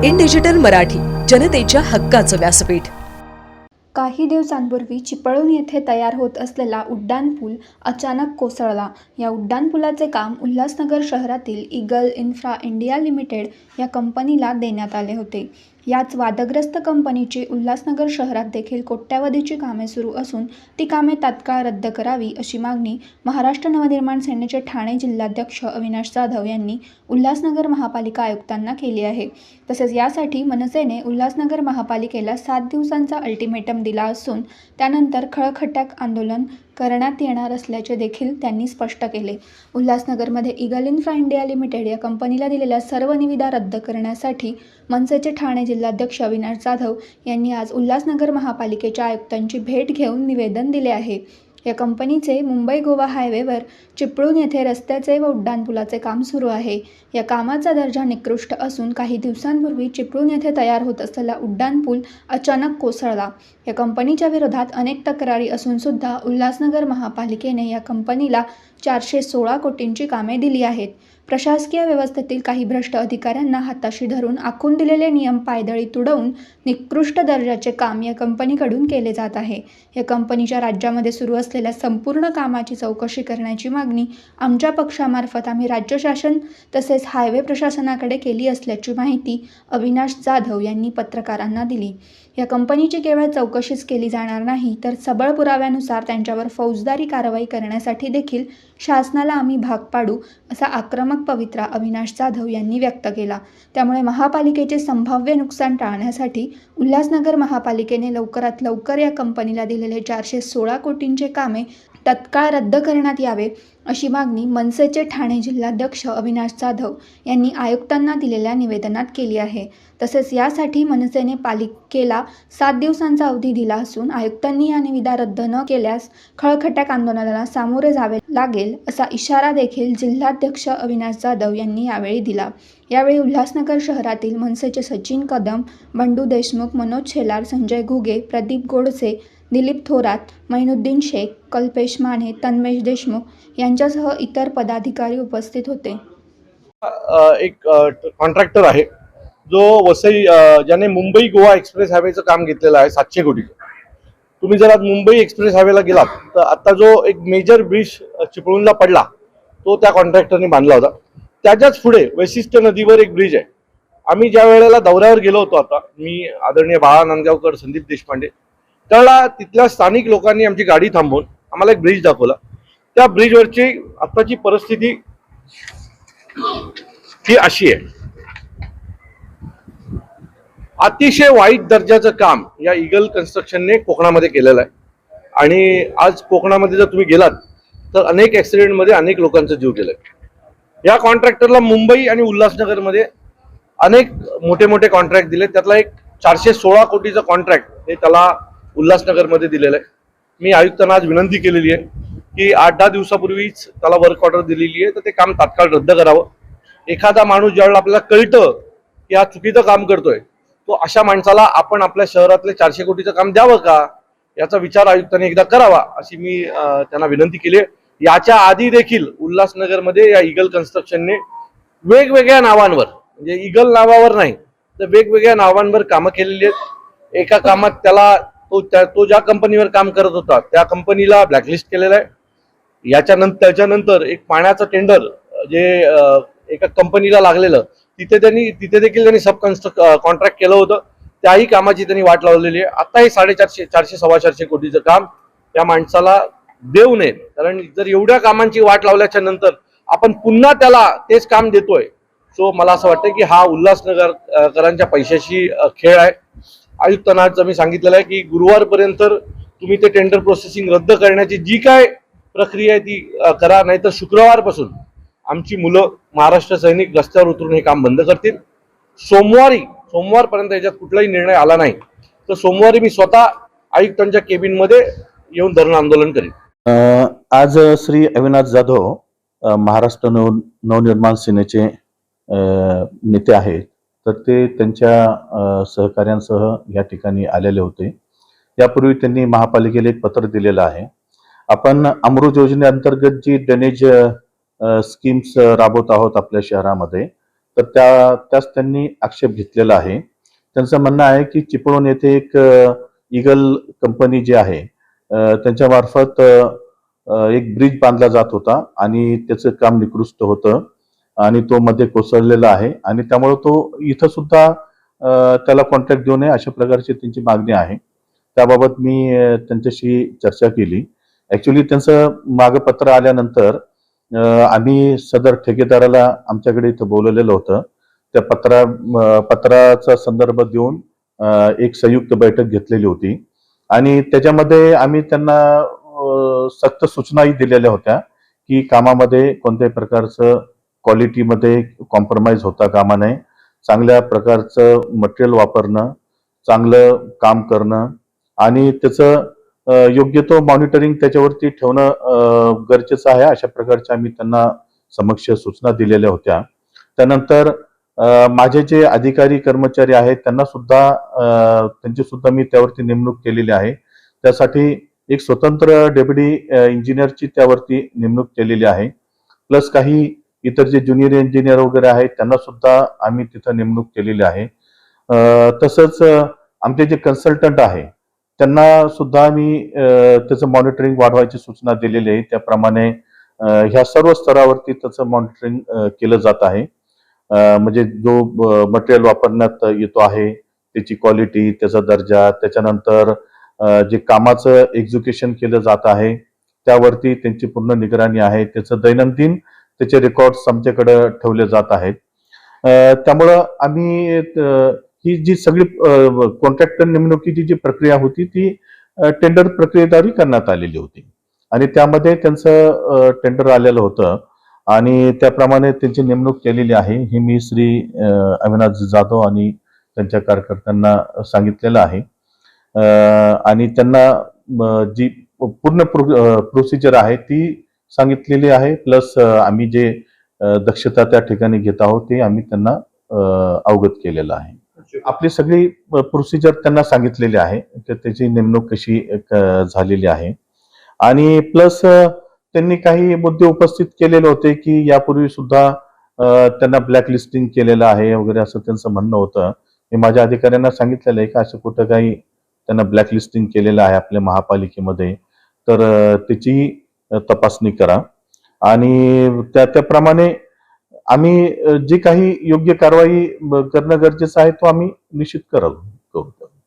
In digital Marathi, जनतेच्या हक्काचं व्यासपीठ। काही दिवसांपूर्वी चिपळूण येथे तयार होत असलेला उड्डाणपूल अचानक कोसळला। या उड्डाणपुलाचे काम उल्हासनगर शहरातील ईगल इन्फ्रा इंडिया लिमिटेड या कंपनीला देण्यात आले होते। याच वादग्रस्त कंपनीची उल्हासनगर शहरात देखील कोट्यावधीची कामे सुरू असून ती कामे तात्काळ रद्द करावी अशी मागणी महाराष्ट्र नवनिर्माण सेनेचे ठाणे जिल्हाध्यक्ष अविनाश जाधव यांनी उल्हासनगर महापालिका आयुक्तांना केली आहे। तसेच यासाठी मनसेने उल्हासनगर महापालिकेला 7 दिवसांचा अल्टिमेटम दिला असून त्यानंतर खळखट्याक आंदोलन करण्यात येणार असल्याचे देखील त्यांनी स्पष्ट केले। उल्हासनगरमध्ये ईगल इन्फ्रा इंडिया लिमिटेड या कंपनीला दिलेल्या सर्व निविदा रद्द करण्यासाठी मनसेचे ठाणे जिल्हाध्यक्ष अविनाश जाधव यांनी आज उल्हासनगर महापालिकेच्या आयुक्तांची भेट घेऊन निवेदन दिले आहे। या कंपनीचे मुंबई गोवा हायवेवर चिपळूण येथे रस्त्याचे व उड्डाणपुलाचे काम सुरू आहे। या कामाचा दर्जा निकृष्ट असून काही दिवसांपूर्वी चिपळूण येथे तयार होत असलेला उड्डाणपूल अचानक कोसळला। या कंपनीच्या विरोधात अनेक तक्रारी असून सुद्धा उल्हासनगर महापालिकेने या कंपनीला 416 कोटींची कामे दिली आहेत। प्रशासकीय व्यवस्थेतील काही भ्रष्ट अधिकाऱ्यांना हाताशी धरून आखून दिलेले नियम पायदळी तुडवून निकृष्ट दर्जाचे काम या कंपनीकडून केले जात आहे। या कंपनीच्या राज्यामध्ये सुरू असलेल्या संपूर्ण कामाची चौकशी करण्याची मागणी आमच्या पक्षामार्फत आम्ही राज्य शासन तसेच हायवे प्रशासनाकडे केली असल्याची माहिती अविनाश जाधव यांनी पत्रकारांना दिली। या कंपनीची केवळ चौकशीच केली जाणार नाही तर सबळ पुराव्यानुसार त्यांच्यावर फौजदारी कारवाई करण्यासाठी देखील शासनाला आम्ही भाग पाडू असा आक्रमक पवित्रा अविनाश जाधव यांनी व्यक्त केला। त्यामुळे महापालिकेचे संभाव्य नुकसान टाळण्यासाठी उल्हासनगर महापालिकेने लवकरात लवकर या कंपनीला दिलेले 416 कोटींचे कामे तत्काळ रद्द करण्यात यावे अशी मागणी मनसेचे ठाणे जिल्हाध्यक्ष अविनाश जाधव यांनी आयुक्तांना दिलेल्या निवेदनात केली आहे। तसेच यासाठी मनसेने पालिकेला 7 दिवसांचा अवधी दिला असून आयुक्तांनी या निविदा रद्द न केल्यास खळखट्याक आंदोलनाला सामोरे जावे लागेल असा इशारा देखील जिल्हाध्यक्ष अविनाश जाधव यांनी यावेळी दिला। यावेळी उल्हासनगर शहरातील मनसेचे सचिन कदम, बंडू देशमुख, मनोज शेलार, संजय घुगे, प्रदीप गोडसे, दिलीप थोरात, मैनुद्दीन शेख, कल्पेश माने, तन्मेश देशमुख यांच्यासह इतर पदाधिकारी उपस्थित होते। एक कॉन्ट्रॅक्टर आहे जो वसई ज्याने मुंबई गोवा एक्सप्रेस हायवेचं काम घेतलेलं आहे 700 कोटी। तुम्ही जर आज मुंबई एक्सप्रेस हायवेला गेलात तर आता जो एक मेजर ब्रिज चिपळूणला पडला तो त्या कॉन्ट्रॅक्टरने बांधला होता। त्याच्याच पुढे वैशिष्ट्य नदीवर एक ब्रिज आहे। आम्ही ज्या वेळेला दौऱ्यावर गेलो होतो, आता मी आदरणीय बाळा नांदगावकर, संदीप देशपांडे, त्यावेळेला तिथल्या स्थानिक लोकांनी आमची गाडी थांबवून आम्हाला एक ब्रिज दाखवला। त्या ब्रिजवरची आताची परिस्थिती ही अशी आहे, अतिशय वाईट दर्जाचं काम या ईगल कन्स्ट्रक्शनने कोकणामध्ये केलेलं आहे। आणि आज कोकणामध्ये जर तुम्ही गेलात तर अनेक ॲक्सिडेंटमध्ये अनेक लोकांचा जीव गेलाय। या कॉन्ट्रॅक्टरला मुंबई आणि उल्हासनगरमध्ये अनेक मोठे मोठे कॉन्ट्रॅक्ट दिले, त्यातला एक 416 कोटीचा कॉन्ट्रॅक्ट हे त्याला उल्हासनगरमध्ये दिलेलं आहे। मी आयुक्तांना आज विनंती केलेली आहे की 8-10 दिवसापूर्वीच त्याला वर्क ऑर्डर दिलेली आहे, तर ते काम तात्काळ रद्द करावं। एखादा माणूस ज्यावेळेला आपल्याला कळतं की हा चुकीचं काम करतोय, तो अशा माणसाला आपण आपल्या शहरातले 400 कोटीचं काम द्यावं का याचा विचार आयुक्तांनी एकदा करावा अशी मी त्यांना विनंती केली आहे। याच्या आधी देखील उल्हासनगरमध्ये या ईगल कन्स्ट्रक्शनने वेगवेगळ्या नावांवर, म्हणजे ईगल नावावर नाही तर वेगवेगळ्या नावांवर कामं केलेली आहेत। एका कामात त्याला तो ज्या कंपनीवर काम करत होता त्या कंपनीला ब्लॅकलिस्ट केलेलं आहे। त्याच्यानंतर एक पाण्याचं टेंडर जे एका कंपनीला लागलेलं तिथे देखील त्यांनी सब कॉन्ट्रॅक्ट केलं होतं, त्याही कामाची त्यांनी वाट लावलेली आहे। आता हे 450-400 कोटीचं काम त्या माणसाला देऊ नये, कारण जर एवढ्या कामांची वाट लावल्याच्या नंतर आपण पुन्हा त्याला तेच काम देतोय, सो मला असं वाटतं की हा उल्हासनगरकरांच्या पैशाशी खेळ आहे। आयुक्तांना मी सांगितलेलं आहे की गुरुवारपर्यंत तुम्ही ते टेंडर प्रोसेसिंग रद्द करण्याची जी काय प्रक्रिया आहे ती करा, नाहीतर शुक्रवारपासून आमची मुलं महाराष्ट्र सैनिक रस्त्यावर उतरून हे काम बंद करतील। सोमवारपर्यंत याच्यात कुठलाही निर्णय आला नाही तर सोमवारी मी स्वतः आयुक्तांच्या केबिनमध्ये येऊन धरणं आंदोलन करेन। आज श्री अविनाश जाधव महाराष्ट्र नवनिर्माण सेनेचे नेते आहेत, तर ते त्यांच्या सहकाऱ्यांसह या ठिकाणी आलेले होते। यापूर्वी त्यांनी महापालिकेला एक पत्र दिलेलं आहे। आपण अमृत योजनेअंतर्गत जी ड्रेनेज स्कीम्स राबवत आहोत आपल्या शहरामध्ये, तर त्यास त्यांनी आक्षेप घेतलेला आहे. त्यांचं म्हणणं आहे की चिपळूण येथे एक ईगल कंपनी जी आहे त्यांच्या मार्फत एक ब्रिज बांधला जात होता आणि त्याचं काम निकृष्ट होतं आणि तो मध्ये कोसळलेला आहे आणि त्यामुळे तो इथं सुद्धा त्याला कॉन्ट्रॅक्ट देऊ नये अशा प्रकारची त्यांची मागणी आहे. त्याबाबत मी त्यांच्याशी चर्चा केली. ऍक्च्युली त्यांचं मागं पत्र आल्यानंतर आम्ही सदर ठेकेदाराला आमच्याकडे इथं बोलवलेलं होतं. त्या पत्राचा संदर्भ देऊन एक संयुक्त बैठक घेतलेली होती आणि त्याच्यामध्ये आम्ही त्यांना सक्त सूचनाही दिलेल्या होत्या की कामामध्ये कोणत्याही प्रकारचं क्वालिटीमध्ये कॉम्प्रोमाइज होता कामा नये, चांगल्या प्रकारचं मटेरियल वापरणं, चांगलं काम करणं आणि त्याचं योग्य तो मॉनिटरिंग त्याच्यावरती ठेवणं गरजेचं आहे. अशा प्रकारच्या आम्ही त्यांना समक्ष सूचना दिलेल्या होत्या. त्यानंतर माझे जे अधिकारी कर्मचारी आहेत त्यांना सुद्धा त्यांची सुद्धा मी त्यावरती नेमणूक केलेली आहे. त्यासाठी एक स्वतंत्र डेप्युटी इंजिनियरची त्यावरती नेमणूक केलेली आहे. प्लस काही इतर जे ज्युनियर इंजिनियर वगैरे आहेत त्यांना सुद्धा आम्ही तिथं नेमणूक केलेली आहे. तसंच आमचे जे कन्सल्टंट आहे त्यांना सुद्धा मी त्याचं मॉनिटरिंग वाढवायची सूचना दिलेली आहे. त्याप्रमाणे ह्या सर्व स्तरावरती त्याचं मॉनिटरिंग केलं जात आहे. म्हणजे जो मटेरियल वापरण्यात येतो आहे त्याची क्वालिटी, त्याचा दर्जा, त्याच्यानंतर जे कामाचं एक्झिक्युशन केलं जात आहे त्यावरती त्यांची पूर्ण निगराणी आहे. त्याचं दैनंदिन त्याचे रेकॉर्ड्स आमच्याकडे ठेवले जात आहेत. त्यामुळं आम्ही ही जी सगळी कॉन्ट्रॅक्टर नेमणुकीची जी प्रक्रिया होती ती टेंडर प्रक्रियेद्वारे करण्यात आलेली होती आणि त्यामध्ये त्यांचं टेंडर आलेलं होतं आणि त्याप्रमाणे त्यांची नेमणूक केलेली आहे. हे मी श्री अविनाश जाधव आणि त्यांच्या कार्यकर्त्यांना सांगितलेलं आहे आणि त्यांना जी पूर्ण प्रोसिजर आहे ती सांगितलेली आहे. प्लस आम्ही जे दक्षता त्या ठिकाणी घेत आहोत ते आम्ही त्यांना अवगत केलेलं आहे. आपली सगळी प्रोसिजर त्यांना सांगितलेली आहे तर त्याची नेमणूक कशी झालेली आहे आणि प्लस त्यांनी काही मुद्दे उपस्थित केलेले होते की यापूर्वी सुद्धा त्यांना ब्लॅक लिस्टिंग केलेलं आहे वगैरे असं त्यांचं म्हणणं होतं. मी माझ्या अधिकाऱ्यांना सांगितलेलं आहे की असं कुठं काही त्यांना ब्लॅक लिस्टिंग केलेलं आहे आपल्या महापालिकेमध्ये तर त्याची तपासणी करा आणि त्याप्रमाणे आम्ही जे काही योग्य कारवाई करणं गरजेचं आहे तो आम्ही निश्चित करू.